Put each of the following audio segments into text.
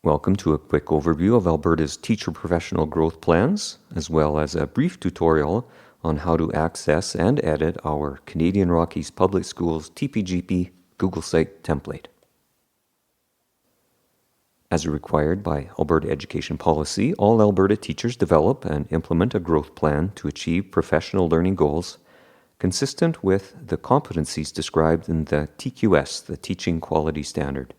Welcome to a quick overview of Alberta's teacher professional growth plans, as well as a brief tutorial on how to access and edit our Canadian Rockies Public Schools TPGP Google Site template. As required by Alberta Education Policy, all Alberta teachers develop and implement a growth plan to achieve professional learning goals consistent with the competencies described in the TQS, the Teaching Quality Standard.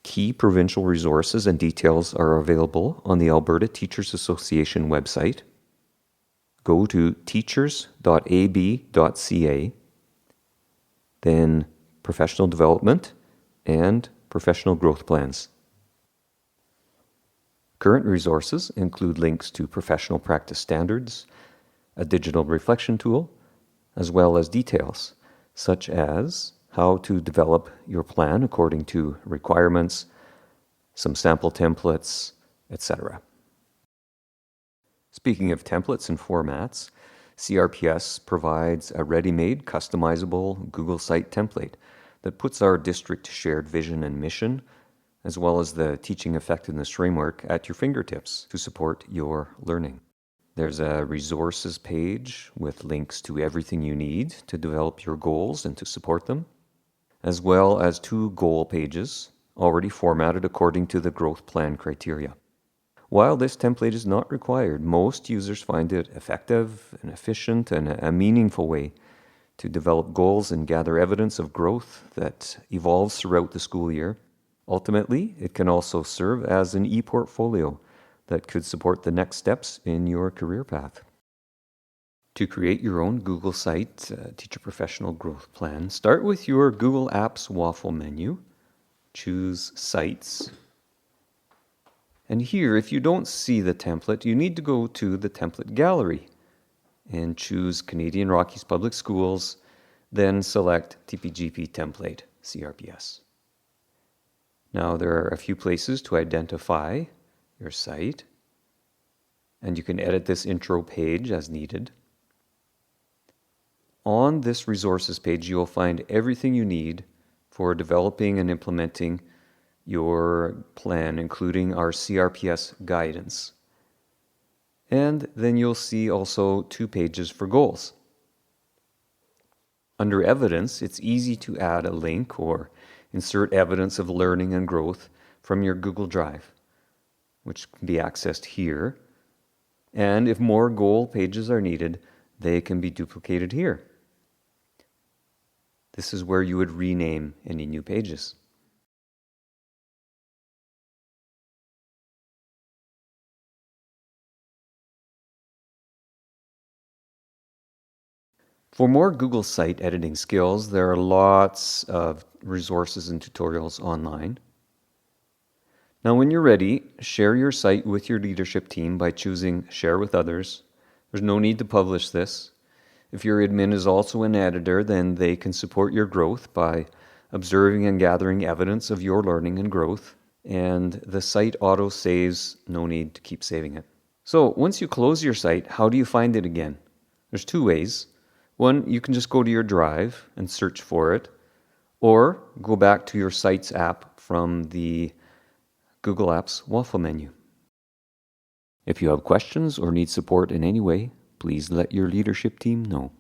Key provincial resources and details are available on the Alberta Teachers Association website. Go to teachers.ab.ca, then Professional Development and Professional Growth Plans. Current resources include links to professional practice standards, a digital reflection tool, as well as details such as how to develop your plan according to requirements, some sample templates, etc. Speaking of templates and formats, CRPS provides a ready-made, customizable Google Site template that puts our district shared vision and mission, as well as the teaching effectiveness framework at your fingertips to support your learning. There's a resources page with links to everything you need to develop your goals and to support them, as well as 2 goal pages already formatted according to the growth plan criteria. While this template is not required, most users find it effective and efficient and a meaningful way to develop goals and gather evidence of growth that evolves throughout the school year. Ultimately, it can also serve as an e-portfolio that could support the next steps in your career path. To create your own Google Site Teacher Professional Growth Plan, start with your Google Apps waffle menu, choose Sites, and here, if you don't see the template, you need to go to the template gallery and choose Canadian Rockies Public Schools, then select TPGP template, CRPS. Now there are a few places to identify your site, and you can edit this intro page as needed. On this resources page, you'll find everything you need for developing and implementing your plan, including our CRPS guidance. And then you'll see also 2 pages for goals. Under evidence, it's easy to add a link or insert evidence of learning and growth from your Google Drive, which can be accessed here. And if more goal pages are needed, they can be duplicated here. This is where you would rename any new pages. For more Google Site editing skills, there are lots of resources and tutorials online. Now, when you're ready, share your site with your leadership team by choosing Share with Others. There's no need to publish this. If your admin is also an editor, then they can support your growth by observing and gathering evidence of your learning and growth. And the site auto-saves, no need to keep saving it. So once you close your site, how do you find it again? There's 2 ways. One, you can just go to your drive and search for it, or go back to your Sites app from the Google Apps waffle menu. If you have questions or need support in any way, please let your leadership team know.